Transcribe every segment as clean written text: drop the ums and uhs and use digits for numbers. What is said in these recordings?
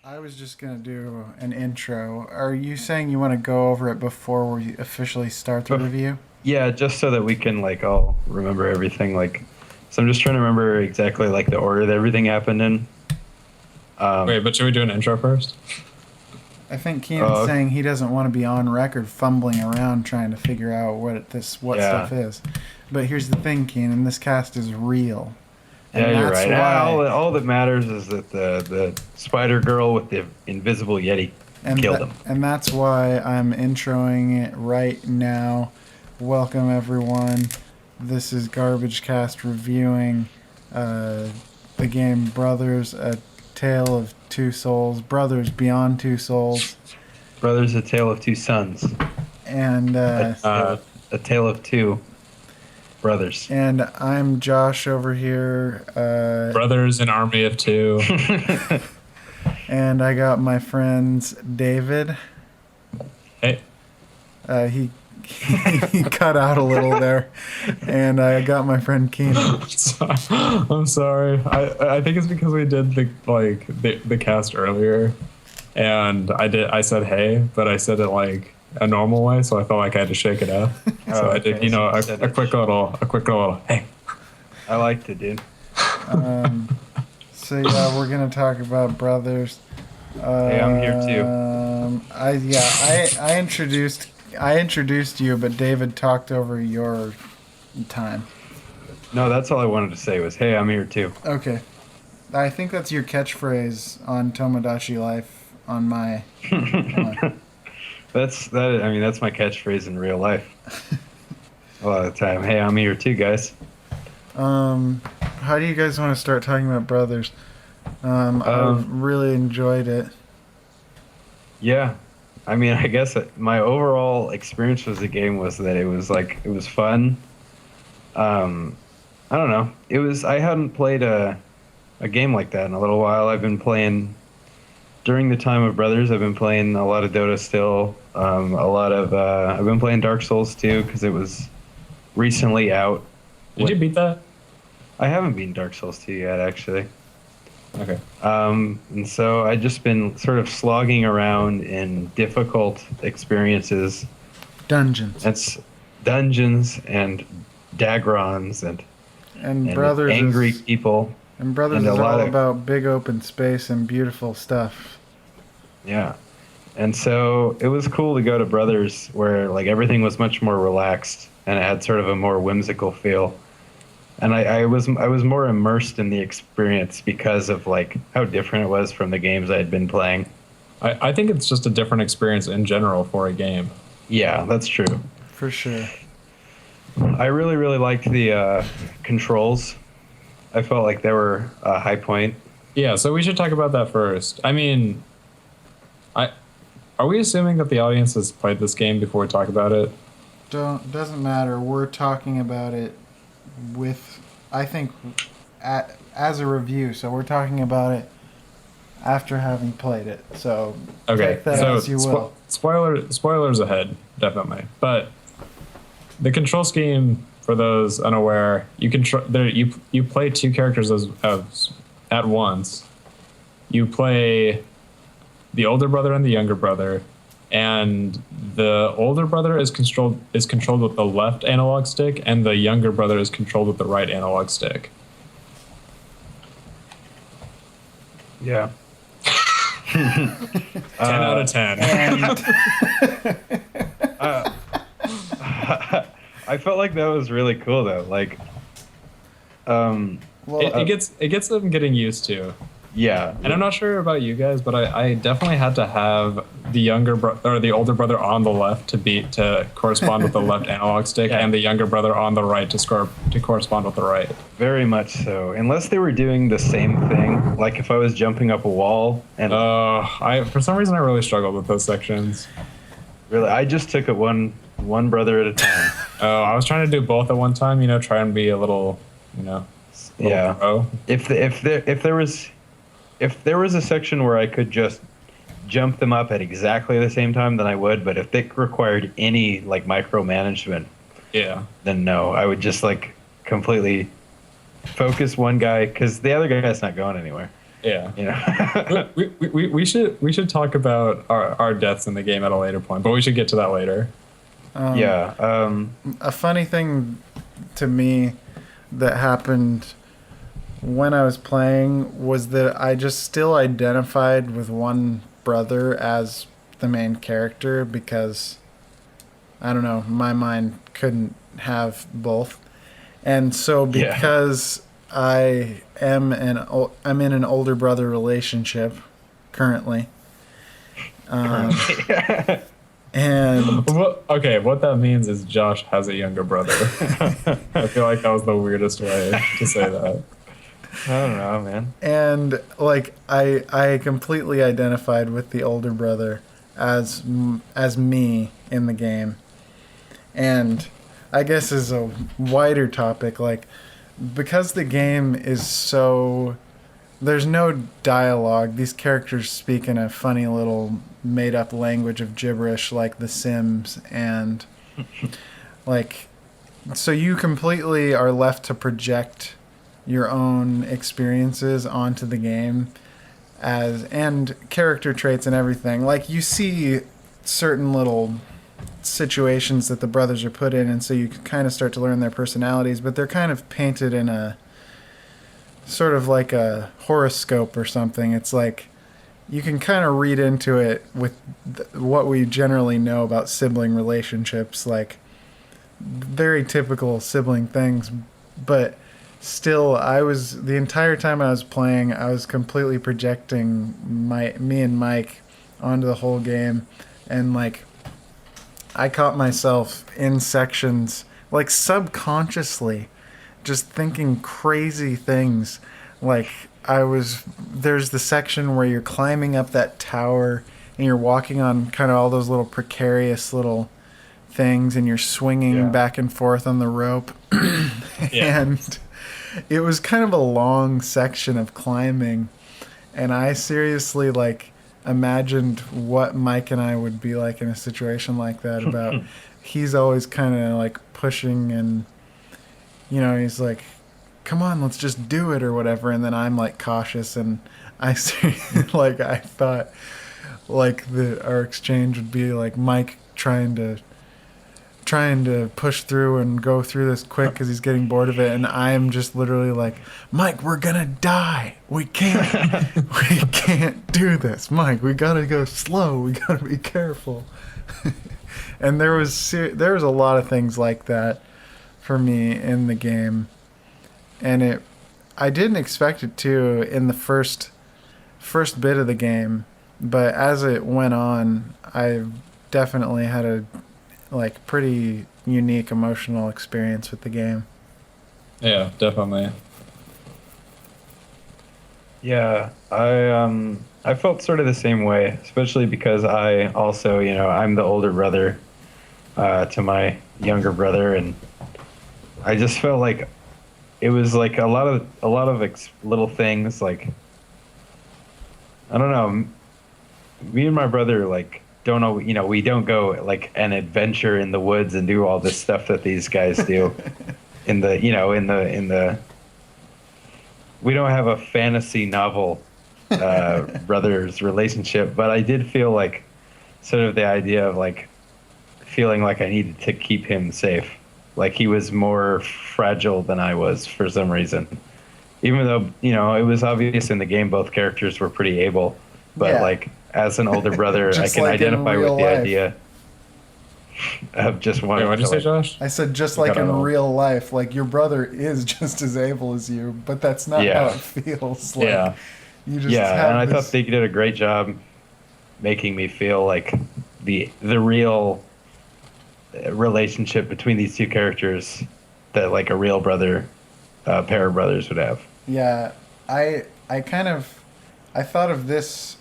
I was just gonna do an intro. Are you saying you want to go over it before we officially start the But review? yeah, just so that we can like all remember everything. So I'm just trying to remember exactly like the order that everything happened in. Wait, Um, but should we do an intro first? I think Keenan's oh saying he doesn't want to be on record fumbling around trying to figure out what yeah, stuff is. But here's the thing, Keenan. This cast is real, yeah, and you're that's right. why. All that matters is that the Spider Girl with the invisible Yeti killed him. And that's why I'm introing it right now. Welcome everyone. This is Garbage Cast reviewing uh, the game Brothers: A Tale of Two Souls, Brothers Beyond Two Souls, Brothers, a tale of two sons, and a uh, tale, a tale of two brothers. and I'm Josh over here, Brothers, an army of two. and I got my friends David. Hey, He he cut out a little there, and I got my friend Keenan. I'm sorry. I think it's because we did the cast earlier, and I said hey, but I said it like a normal way, so I felt like I had to shake it up. Oh, So I did, okay. So you said a it. quick little hey. I liked it, dude. Um, so yeah, we're gonna talk about Brothers. Hey, I'm here too. I introduced you, but David talked over your time. No, that's all I wanted to say was, hey, I'm here too. Okay, I think that's your catchphrase on Tomodachi Life on my. That's that. I mean, that's my catchphrase in real life. A lot of the time. Hey, I'm here too, guys. How do you guys want to start talking about Brothers? I've Um, really enjoyed it. yeah. I mean, I guess my overall experience with the game was that it was fun. Um, I don't know. I hadn't played a game like that in a little while. I've been playing during the time of Brothers. I've been playing a lot of Dota still. I've been playing Dark Souls too because it was recently out. Did you beat that? I haven't beaten Dark Souls 2 yet, actually. Okay. And so I just been sort of slogging around in difficult experiences. Dungeons That's dungeons and dagrons and and Brothers angry is people and Brothers and a is lot all of about big open space and beautiful stuff. yeah. And so it was cool to go to Brothers where like everything was much more relaxed and it had sort of a more whimsical feel. And I was more immersed in the experience because of like how different it was from the games I had been playing. I think it's just a different experience in general for a game. Yeah, that's true. For sure. I really, really liked the controls. I felt like they were a high point. Yeah, so we should talk about that first. I mean, I are we assuming that the audience has played this game before we talk about it? Doesn't matter. We're talking about it with I think as a review. So we're talking about it after having played it. So Okay, take that so as you will. spoilers ahead, definitely. But the control scheme, for those unaware, you control there. You play two characters as at once. You play the older brother and the younger brother, and the older brother is controlled with the left analog stick, and the younger brother is controlled with the right analog stick. Yeah. 10 out of 10. And Uh, I felt like that was really cool though. well, It gets them getting used to. Yeah. And I'm not sure about you guys, but I definitely had to have the younger or the older brother on the left to correspond with the left analog stick, Yeah. and the younger brother on the right to correspond with the right. Very much so. Unless they were doing the same thing, like if I was jumping up a wall and I for some reason I really struggled with those sections. really, I just took it one brother at a time. Oh, I was trying to do both at one time. Try and be a little, little Yeah. pro. If there was a section where I could just jump them up at exactly the same time, then I would. But if it required any like micromanagement, Yeah. then no, I would just like completely focus one guy because the other guy's not going anywhere. Yeah. You know. We should talk about our deaths in the game at a later point, but we should get to that later. Yeah. A funny thing to me that happened when I was playing was that I just still identified with one brother as the main character because I don't know, my mind couldn't have both. And so Yeah. because I'm in an older brother relationship currently. And Okay, what that means is Josh has a younger brother. I feel like that was the weirdest way to say that. I don't know, man. and like I completely identified with the older brother as me in the game. And I guess as a wider topic, like because the game is so there's no dialogue. These characters speak in a funny little made up language of gibberish like The Sims and like so you completely are left to project your own experiences onto the game as and character traits and everything. Like you see certain little situations that the brothers are put in and so you can kind of start to learn their personalities, but they're kind of painted in a sort of like a horoscope or something. It's like you can kind of read into it with what we generally know about sibling relationships, like very typical sibling things. But still, I was the entire time I was playing, I was completely projecting me and Mike onto the whole game, and like I caught myself in sections like subconsciously just thinking crazy things. Like there's the section where you're climbing up that tower and you're walking on kind of all those little precarious little things and you're swinging back and forth on the rope. And it was kind of a long section of climbing, and I seriously like imagined what Mike and I would be like in a situation like that. About he's always kind of like pushing and he's like, come on, let's just do it or whatever. And then I'm like cautious and I like I thought like our exchange would be like Mike trying to push through and go through this quick because he's getting bored of it, and I'm just literally like, Mike, we're gonna die. We can't do this, Mike. We gotta go slow. We gotta be careful. And there was a lot of things like that for me in the game, and I didn't expect it to in the first bit of the game, but as it went on, I definitely had a like pretty unique emotional experience with the game. Yeah, definitely. Yeah, I felt sort of the same way, especially because I also, I'm the older brother to my younger brother, and I just felt like it was like a lot of little things, like I don't know, me and my brother like don't know, we don't go like an adventure in the woods and do all this stuff that these guys do in the we don't have a fantasy novel brothers relationship, but I did feel like sort of the idea of like feeling like I needed to keep him safe. Like he was more fragile than I was for some reason. Even though, it was obvious in the game both characters were pretty able, but like as an older brother, I can like identify with the life. idea of just wanting Wait, what did you say, Josh? I said just like in real life, like your brother is just as able as you, but that's not how it feels. Like, you just have and I this... thought they did a great job making me feel like the real relationship between these two characters that like a real brother pair of brothers would have. Yeah, I thought of this.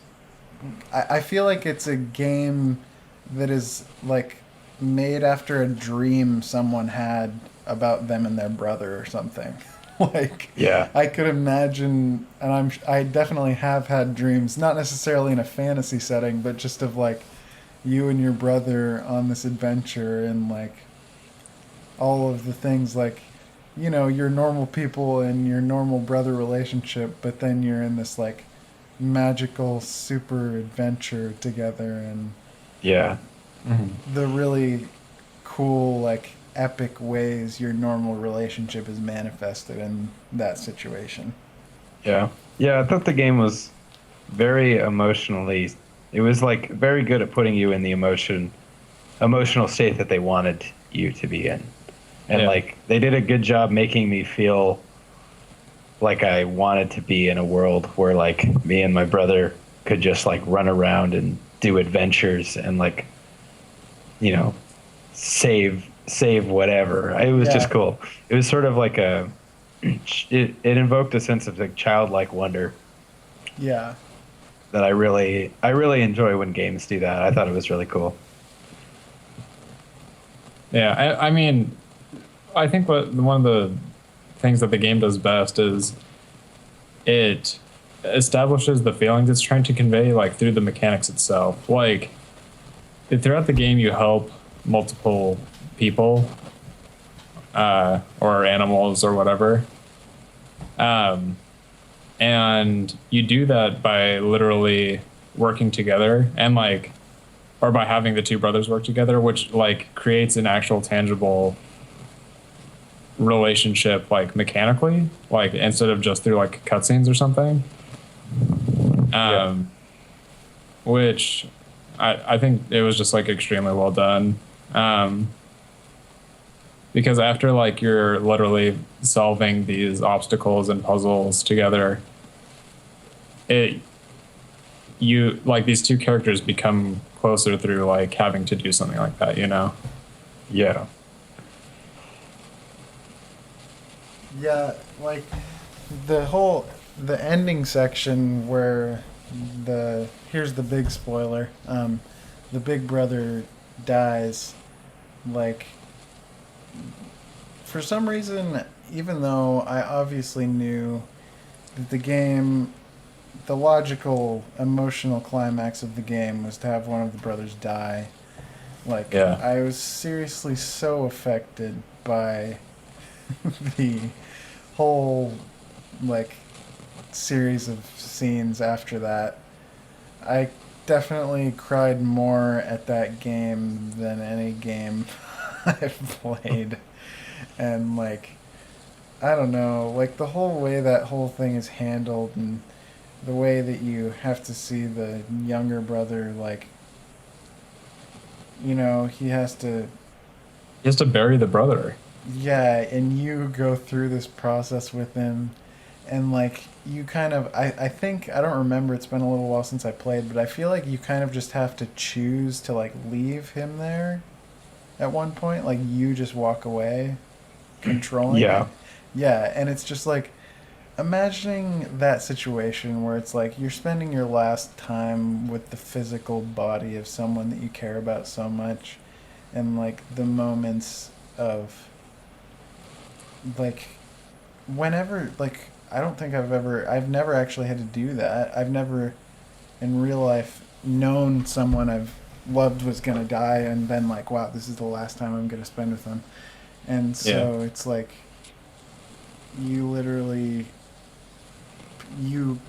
I feel like it's a game that is like made after a dream someone had about them and their brother or something. Like, I could imagine, and I definitely have had dreams, not necessarily in a fantasy setting, but just of like you and your brother on this adventure and like all of the things, like, your normal people and your normal brother relationship, but then you're in this like magical super adventure together, and Yeah. the really cool, like, epic ways your normal relationship is manifested in that situation. Yeah. Yeah, I thought the game was very emotionally, it was like very good at putting you in the emotional state that they wanted you to be in. And Yeah. like they did a good job making me feel like I wanted to be in a world where like me and my brother could just like run around and do adventures and like, you know, save whatever. It was just Yeah. cool. It was sort of like a it invoked a sense of like childlike wonder Yeah. that I really enjoy when games do that. I thought it was really cool. Yeah, I mean, I think one of the things that the game does best is it establishes the feelings it's trying to convey, like through the mechanics itself. Like throughout the game, you help multiple people or animals or whatever, and you do that by literally working together and like, or by having the two brothers work together, which like creates an actual tangible relationship, like mechanically, like instead of just through like cutscenes or something. Yeah. Which I think it was just like extremely well done. Because after like you're literally solving these obstacles and puzzles together, you like these two characters become closer through like having to do something like that, you know? Yeah. Yeah, like the ending section where here's the big spoiler. The big brother dies. Like, for some reason, even though I obviously knew that the logical emotional climax of the game was to have one of the brothers die. Like, Yeah. I was seriously so affected by the whole, like, series of scenes after that. I definitely cried more at that game than any game I've played. And, like, I don't know, like, the whole way that whole thing is handled, and the way that you have to see the younger brother, like, he has to, He has to bury the brother. yeah, and you go through this process with him, and, like, you kind of, I think, I don't remember, it's been a little while since I played, but I feel like you kind of just have to choose to, like, leave him there at one point. Like, you just walk away controlling Yeah. it. Yeah, and it's just like, imagining that situation where it's like you're spending your last time with the physical body of someone that you care about so much, and like the moments of, like, whenever, like, I don't think I've never actually had to do that. I've never in real life known someone I've loved was gonna die and been like, wow, this is the last time I'm gonna spend with them. And so it's like you literally, you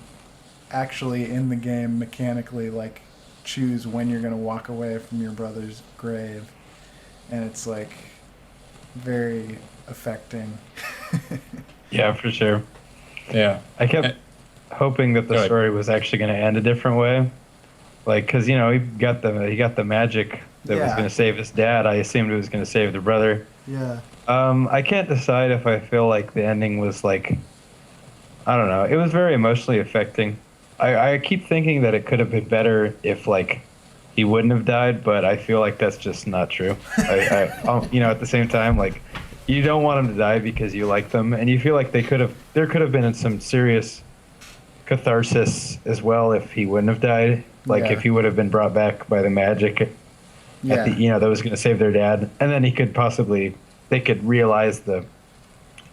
actually in the game mechanically, like, choose when you're going to walk away from your brother's grave, and it's like very affecting. Yeah, for sure. Yeah. I kept hoping that Go the ahead. story was actually going to end a different way. Like, because he got the magic that was Yeah. going to save his dad. I assumed it was going to save the brother. Yeah. I can't decide if I feel like the ending was like, I don't know. It was very emotionally affecting. I keep thinking that it could have been better if like he wouldn't have died, but I feel like that's just not true. At the same time, like, you don't want him to die because you like them, and you feel like there could have been some serious catharsis as well if he wouldn't have died. Like, Yeah. if he would have been brought back by the magic Yeah. that was going to save their dad, and then they could realize the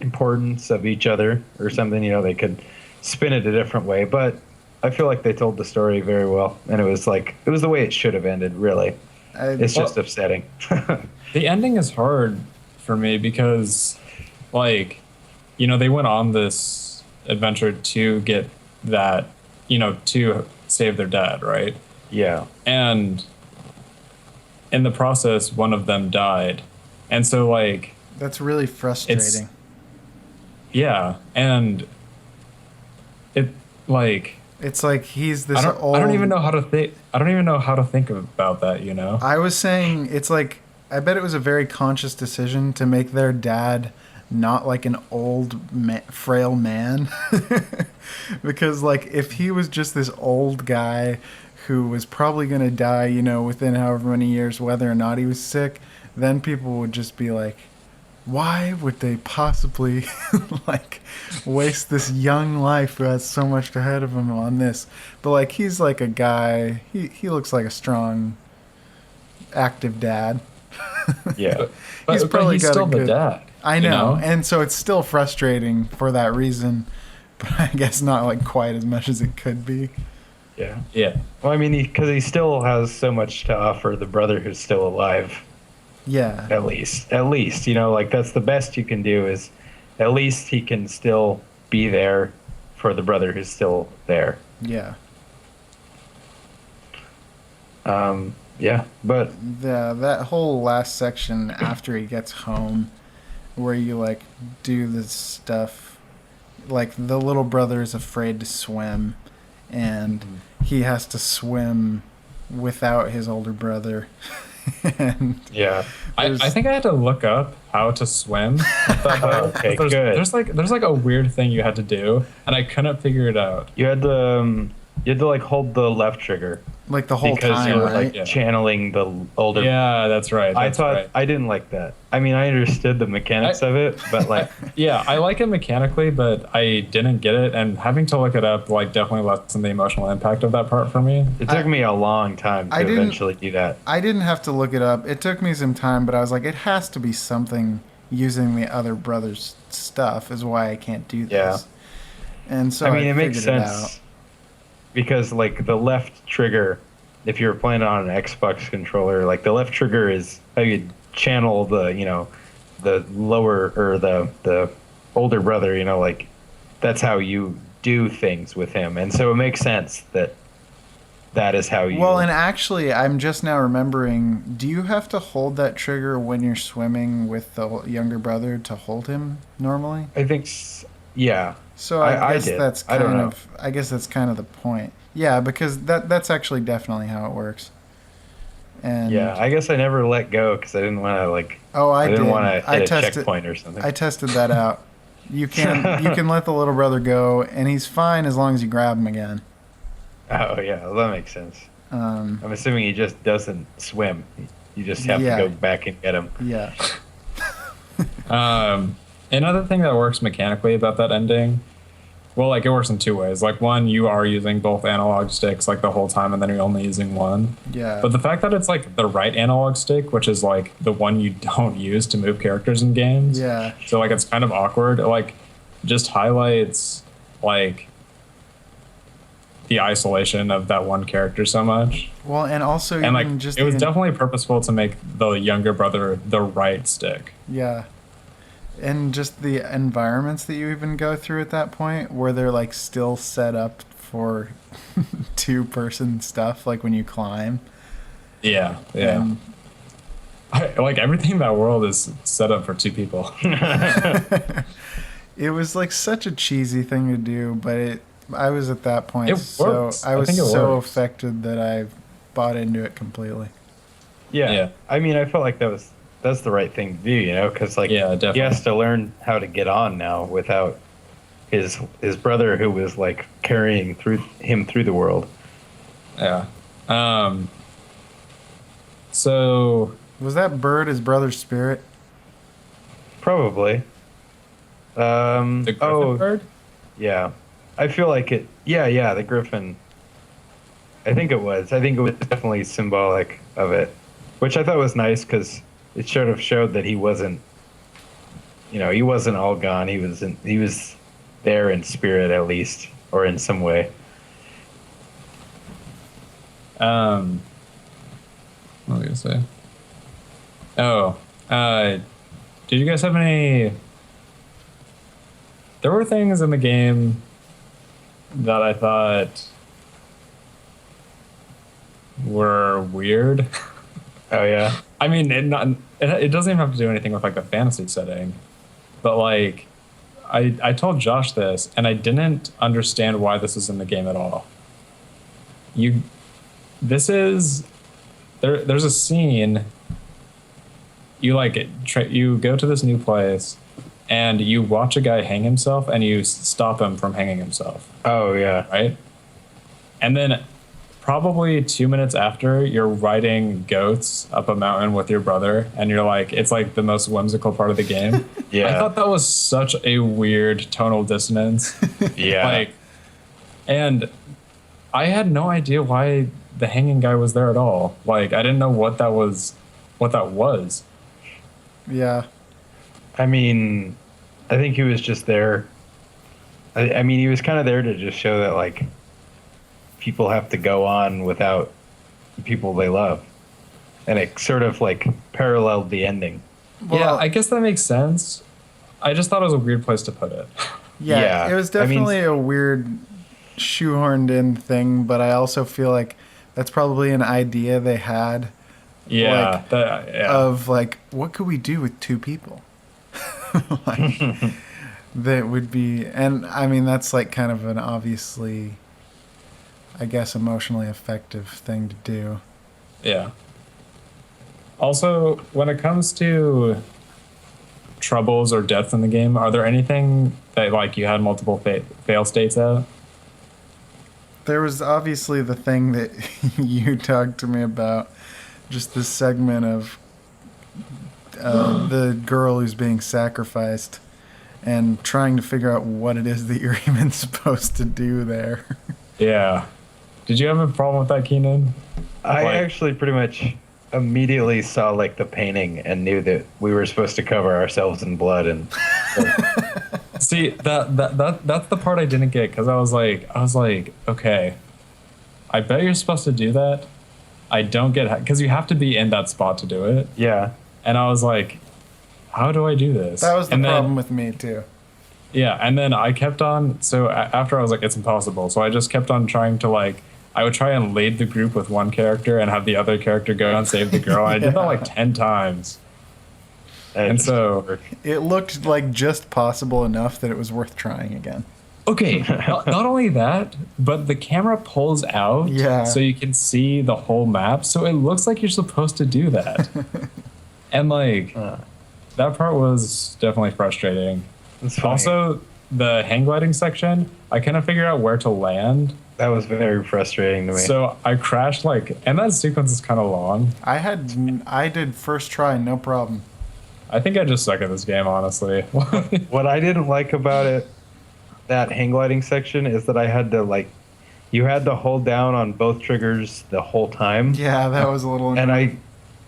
importance of each other or something. They could spin it a different way, but I feel like they told the story very well, and it was the way it should have ended. Really, it's just upsetting. The ending is hard for me because, like, they went on this adventure to get that to save their dad, right? Yeah. And in the process, one of them died. And so, like, That's really frustrating. yeah. And it, like, It's like he's this I old. don't even know how to think. I don't even know how to think about that, you know? I was saying it's like I bet it was a very conscious decision to make their dad not like an old frail man because like if he was just this old guy who was probably going to die, within however many years whether or not he was sick, then people would just be like, why would they possibly like waste this young life who has so much ahead of him on this? But like he's like a guy, he looks like a strong active dad. Yeah. He's probably he's got still a the good dad. I know, and so it's still frustrating for that reason, but I guess not like quite as much as it could be. Yeah. Yeah. Well, I mean, because he still has so much to offer the brother who's still alive. Yeah. At least, like that's the best you can do is, at least he can still be there for the brother who's still there. Yeah. Yeah, but that whole last section after he gets home, where you like do this stuff, like the little brother is afraid to swim, and he has to swim without his older brother. And yeah, I think I had to look up how to swim. Okay, there's, good. There's like a weird thing you had to do, and I couldn't figure it out. You had to like hold the left trigger like the whole because time, you're right? like channeling the older. Yeah, that's right. I thought I didn't like that. I mean, I understood the mechanics of it, but like, yeah, I like it mechanically, but I didn't get it, and having to look it up like definitely lessened the emotional impact of that part for me. it took me a long time to eventually do that. I didn't have to look it up. It took me some time, but I was like, it has to be something using the other brother's stuff is why I can't do this. Yeah. And so I mean, it makes figured sense because like the left trigger, if you're playing on an Xbox controller, like the left trigger is how you channel the the lower or the older brother, like that's how you do things with him, and so it makes sense that is how you. Well, and actually, I'm just now remembering. Do you have to hold that trigger when you're swimming with the younger brother to hold him normally? I think, yeah. So I guess did. that's I don't kind know. of. I guess that's kind of the point. Yeah, because that's actually definitely how it works. And Yeah, I guess I never let go because I didn't want to like. Oh, I didn't did. want to I hit a tested- checkpoint or something. I tested that out. You can let the little brother go, and he's fine as long as you grab him again. Oh yeah, well, that makes sense. I'm assuming he just doesn't swim. You just have to go back and get him. Yeah. Another thing that works mechanically about that ending, well, like it works in two ways. Like one, you are using both analog sticks like the whole time, and then you're only using one. Yeah. But the fact that it's like the right analog stick, which is like the one you don't use to move characters in games. Yeah. So like it's kind of awkward. It, like just highlights like the isolation of that one character so much. Well, and also And even like just it was definitely purposeful to make the younger brother the right stick. Yeah. And just the environments that you even go through at that point where they're like still set up for two-person stuff, like when you climb. Yeah, yeah. And Like everything in that world is set up for two people. it was like such a cheesy thing to do, but I was at that point It works. I was think it so works. affected that I bought into it completely. Yeah. I mean, I felt like that's the right thing to do, because like Yeah, definitely. he has to learn how to get on now without his brother who was like carrying him through the world. Yeah. So Was that bird his brother's spirit? Probably. the Griffin bird? Yeah. I feel like it. Yeah, the griffin. I think it was definitely symbolic of it, which I thought was nice because it sort of showed that he wasn't, he wasn't all gone. He was there in spirit at least, or in some way. What was I gonna say? Oh, did you guys have any? There were things in the game that I thought were weird. Oh yeah. I mean, it doesn't even have to do anything with like the fantasy setting, but like I told Josh this, and I didn't understand why this is in the game at all. This is there's a scene. You you go to this new place, and you watch a guy hang himself, and you stop him from hanging himself. Oh yeah. Right. And then probably 2 minutes after, you're riding goats up a mountain with your brother, and you're like, it's like the most whimsical part of the game. Yeah. I thought that was such a weird tonal dissonance. Yeah. And I had no idea why the hanging guy was there at all. Like, I didn't know what that was. Yeah. I mean, I think he was just there. I mean, he was kind of there to just show that, like, people have to go on without the people they love. And it sort of, like, paralleled the ending. Well, yeah, I guess that makes sense. I just thought it was a weird place to put it. Yeah, it was definitely a weird shoehorned in thing, but I also feel like that's probably an idea they had. Yeah, of like, what could we do with two people? Like, that would be, and I mean, that's like kind of an obviously, I guess, emotionally effective thing to do. Yeah. Also, when it comes to troubles or deaths in the game, are there anything that like you had multiple fail states at? There was obviously the thing that you talked to me about, just this segment of the girl who's being sacrificed and trying to figure out what it is that you're even supposed to do there. Yeah. Did you have a problem with that, Keenan? I actually pretty much immediately saw like the painting and knew that we were supposed to cover ourselves in blood and see that's the part I didn't get, because I was like, okay, I bet you're supposed to do that. I don't get, because you have to be in that spot to do it. Yeah. And I was like, how do I do this? That was the problem with me too. Yeah, and then I kept on, so after I was like, it's impossible. So I just kept on trying to like, I would try and lead the group with one character and have the other character go and save the girl. I did that like 10 times. And so it looked like just possible enough that it was worth trying again. Okay, not only that, but the camera pulls out so you can see the whole map. So it looks like you're supposed to do that. And like, that part was definitely frustrating. Also, the hang gliding section, I couldn't figure out where to land. That was very frustrating to me. So I crashed and that sequence is kind of long. I did first try, no problem. I think I just suck at this game, honestly. What I didn't like about it, that hang gliding section, is that I had to you had to hold down on both triggers the whole time. Yeah, that was a little annoying.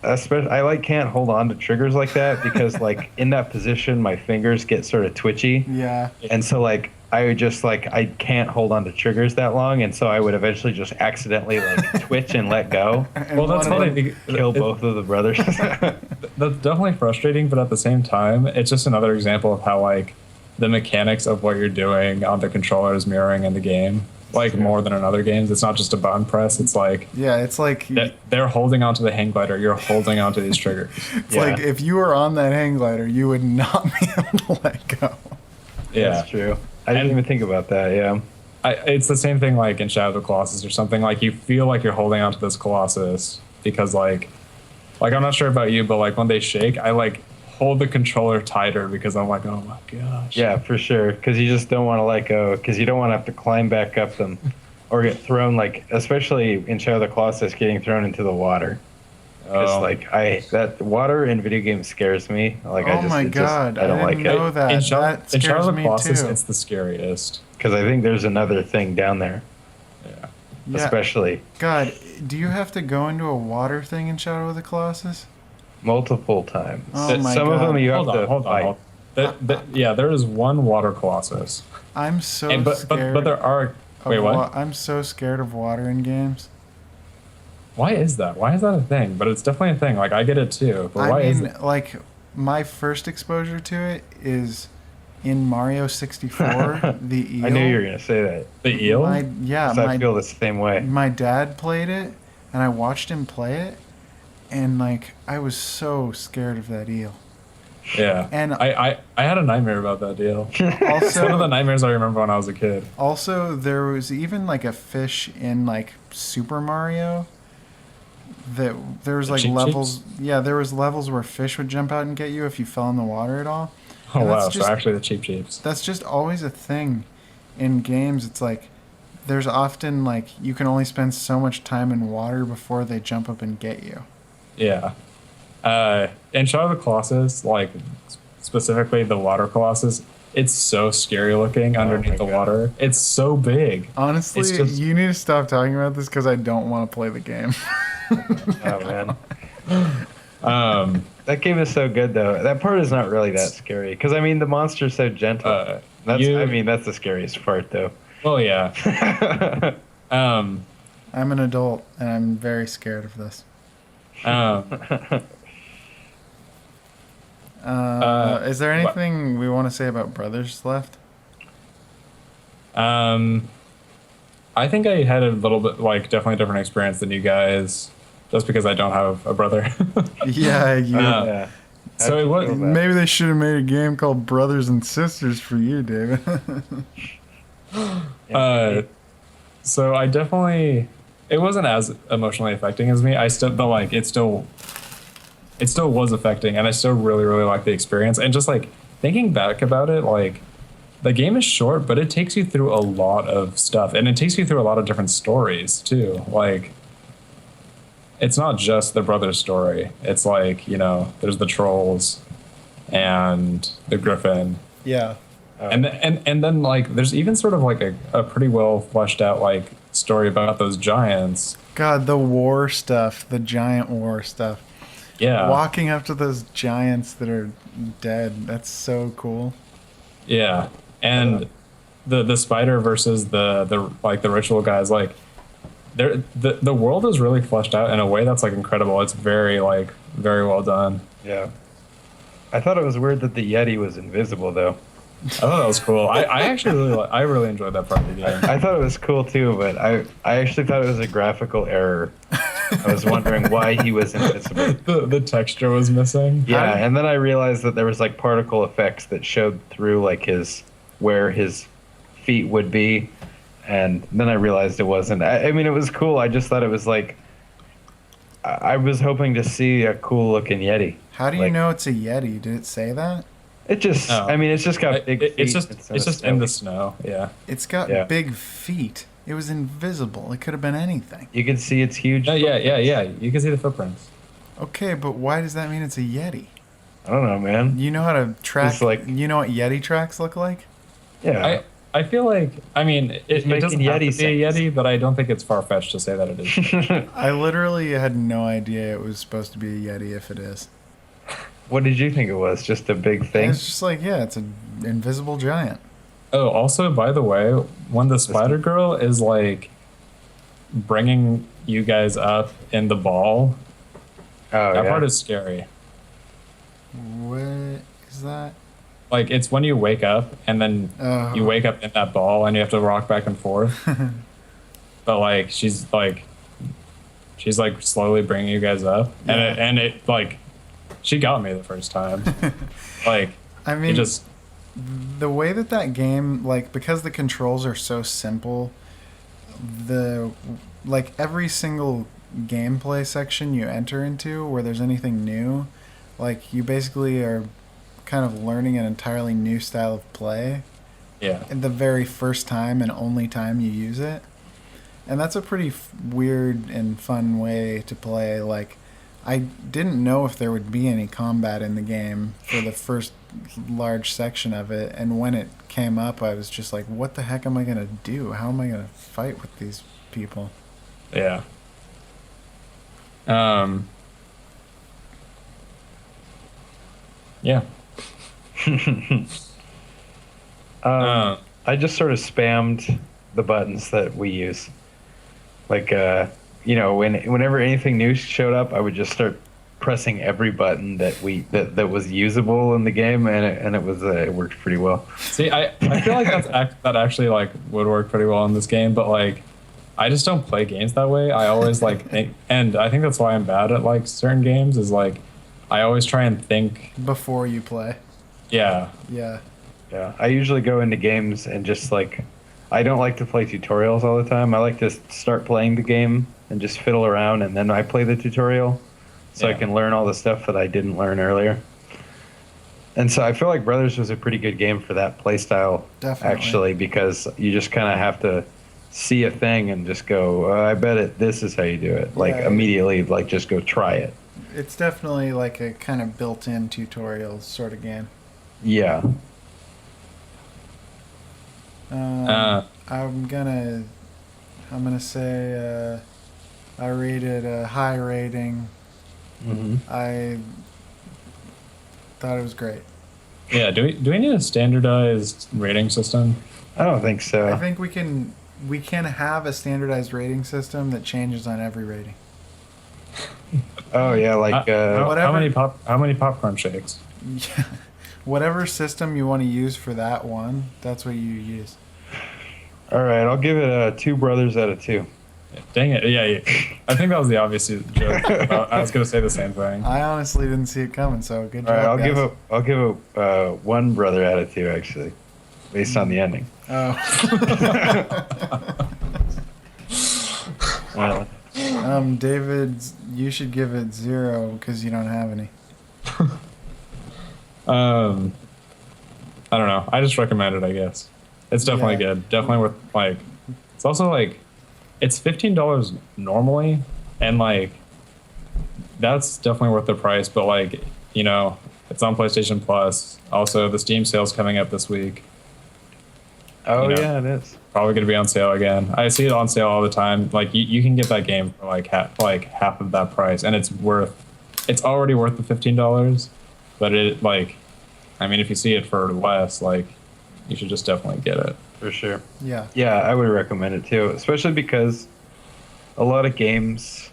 And I can't hold on to triggers like that because in that position my fingers get sort of twitchy. Yeah. And so I would just I can't hold on to triggers that long, and so I would eventually just accidentally twitch and let go. Well, that's funny. Kill both of the brothers. That's definitely frustrating, but at the same time, it's just another example of how the mechanics of what you're doing on the controller is mirroring in the game. More than in other games, it's not just a button press. It's it's like they're holding onto the hang glider. You're holding onto these triggers. It's like if you were on that hang glider, you would not be able to let go. Yeah, that's true. I didn't even think about that. Yeah, it's the same thing in Shadow of the Colossus or something. You feel like you're holding onto this Colossus because I'm not sure about you, but when they shake, I hold the controller tighter because I'm like, oh my gosh. Yeah, for sure. Because you just don't want to let go. Because you don't want to have to climb back up them, or get thrown. Especially in Shadow of the Colossus, getting thrown into the water. Because that water in video games scares me. I don't like it. I didn't know that. In Shadow of the Colossus, too. it's the scariest. Because I think there's another thing down there. Yeah. Especially. God, do you have to go into a water thing in Shadow of the Colossus? Multiple times. Oh my Some God. of them you have to fight. Yeah, there is one water Colossus. I'm so scared. But there are. Wait, what? I'm so scared of water in games. Why is that? Why is that a thing? But it's definitely a thing. I get it too. But why is it? My first exposure to it is in Mario 64, the eel. I knew you were going to say that. The eel? I feel the same way. My dad played it, and I watched him play it, and like I was so scared of that eel. Yeah. And I had a nightmare about that deal. It's one of the also, nightmares I remember when I was a kid. there was even like a fish in like Super Mario that there was The like Cheep levels. Cheeps? Yeah, there was levels where fish would jump out and get you if you fell in the water at all. Oh And that's wow! just So actually, the Cheep Cheeps. that's just always a thing in games. It's like there's often like you can only spend so much time in water before they jump up and get you. Yeah. In Shadow of the Colossus, like specifically the water Colossus, it's so scary looking underneath the God. water. It's so big. Honestly, It's just- you need to stop talking about this because I don't want to play the game. Oh man. That game is so good though. That part is not really that scary because I mean the monster's so gentle. That's the scariest part though. Well, yeah. um, I'm an adult and I'm very scared of this. Is there anything we want to say about Brothers left? I think I had a little bit, like, definitely different experience than you guys, just because I don't have a brother. Yeah, Yeah. So it was. maybe they should have made a game called Brothers and Sisters for you, David. So I definitely, it wasn't as emotionally affecting as me. I still, but like, it still was affecting, and I still really, really like the experience. And just like thinking back about it, like the game is short, but it takes you through a lot of stuff, and it takes you through a lot of different stories too. Like, it's not just the brother story. It's like, you know, there's the trolls and the griffin. Yeah. And then like there's even sort of like a pretty well fleshed out like story about those giants. God, the war stuff, the giant war stuff. Yeah. Walking up to those giants that are dead. That's so cool. Yeah. And the spider versus the like the ritual guys, like the world is really fleshed out in a way that's like incredible. It's very well done. Yeah. I thought it was weird that the Yeti was invisible though. I thought that was cool. I actually really enjoyed that part of the game. I thought it was cool too, but I actually thought it was a graphical error. I was wondering why he was invisible. The texture was missing. Yeah, and then I realized that there was like particle effects that showed through like where his feet would be, and then I realized it wasn't. I mean, it was cool. I just thought it was like I was hoping to see a cool looking Yeti. How do you know it's a Yeti? Did it say that? It just, Oh. I mean, it's just got big feet. It's just in the snow. Yeah. It's got Yeah. big feet. It was invisible. It could have been anything. You can see it's huge. Yeah. You can see the footprints. Okay, but why does that mean it's a Yeti? I don't know, man. You know how to track. It's like- you know what Yeti tracks look like? Yeah. I feel like, I mean, it making doesn't have to Yeti be a sounds. Yeti, but I don't think it's far-fetched to say that it is. I literally had no idea it was supposed to be a Yeti if it is. What did you think it was? Just a big thing? It's just like, yeah, it's an invisible giant. Oh, also, by the way, when the spider girl is like bringing you guys up in the ball, Oh, that yeah. part is scary. What is that? Like, it's when you wake up and then Oh. you wake up in that ball and you have to rock back and forth. But like, she's like slowly bringing you guys up, Yeah. and it like, she got me the first time. Like, I mean, it just. the way that game, like, because the controls are so simple, like every single gameplay section you enter into where there's anything new, like you basically are kind of learning an entirely new style of play Yeah. the very first time and only time you use it. And that's a pretty weird and fun way to play. Like, I didn't know if there would be any combat in the game for the first large section of it, and when it came up, I was just like, what the heck am I going to do? How am I going to fight with these people? Yeah. Yeah. I just sort of spammed the buttons that we use. Like, whenever anything new showed up, I would just start pressing every button that was usable in the game, and it worked pretty well. See, I feel like that actually like would work pretty well in this game, but like I just don't play games that way. I always like think, and I think that's why I'm bad at like certain games. Is like I always try and think. Before you play. Yeah, Yeah. Yeah, I usually go into games and just like, I don't like to play tutorials all the time. I like to start playing the game and just fiddle around, and then I play the tutorial, so I Yeah. can learn all the stuff that I didn't learn earlier. And so I feel like Brothers was a pretty good game for that play style, Definitely. actually, because you just kind of have to see a thing and just go, I bet this is how you do it. Like Yeah. immediately, like just go try it. It's definitely like a kind of built-in tutorial sort of game. Yeah. I'm gonna say I rated a high rating. Hmm. I thought it was great. yeah. Do we need a standardized rating system? I don't think so. I think we can have a standardized rating system that changes on every rating. Oh yeah, like Whatever. How many popcorn shakes? Yeah. Whatever system you want to use for that one, that's what you use. all right, I'll give it a 2 brothers out of 2. Dang it! Yeah. I think that was the obvious joke. I was gonna say the same thing. I honestly didn't see it coming, so good All job, right, guys. I'll give it 1 brother out of 2 actually, based on the ending. Oh. David, you should give it 0 because you don't have any. I don't know. I just recommend it. I guess it's definitely Yeah. good. Definitely worth like. It's also like, it's $15 normally, and like, that's definitely worth the price. But like, it's on PlayStation Plus. Also, the Steam sale's coming up this week. Oh You know. yeah, it is. Probably going to be on sale again. I see it on sale all the time. Like you can get that game for like half of that price, and it's already worth the $15. But it like, I mean, if you see it for less, like, you should just definitely get it. For sure. Yeah. Yeah, I would recommend it too, especially because a lot of games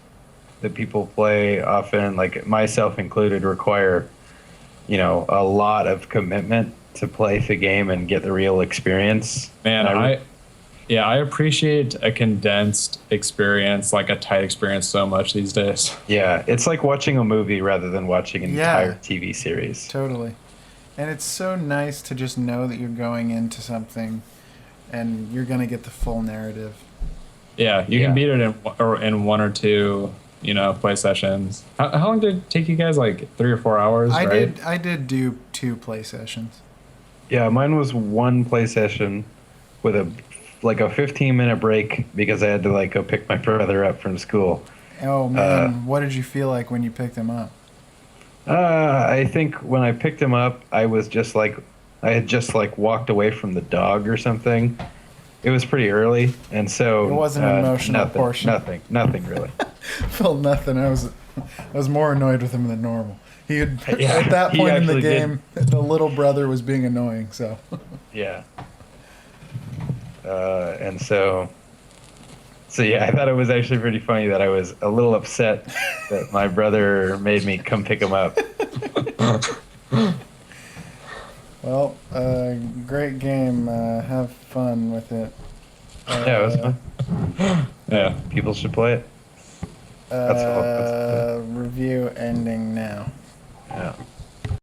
that people play often, like myself included, require, a lot of commitment to play the game and get the real experience. Man, And I appreciate a condensed experience, like a tight experience, so much these days. yeah, it's like watching a movie rather than watching an Yeah. entire TV series. Totally. And it's so nice to just know that you're going into something and you're going to get the full narrative. Yeah, you Yeah. can beat it in 1 or 2, play sessions. How long did it take you guys? Like 3 or 4 hours, right? I did do 2 play sessions. Yeah, mine was 1 play session with a 15-minute break because I had to go pick my brother up from school. Oh man, what did you feel like when you picked him up? I think when I picked him up, I was just I had just walked away from the dog or something. It was pretty early, and so It wasn't an emotional nothing, portion. Nothing really. Felt nothing. I was more annoyed with him than normal. He had, Yeah, at that he point in the actually did. game, the little brother was being annoying. So Yeah. And so yeah, I thought it was actually pretty funny that I was a little upset that my brother made me come pick him up. well, great game. Have fun with it. Yeah, it was fun. Yeah. People should play it. That's all. Review ending now. Yeah.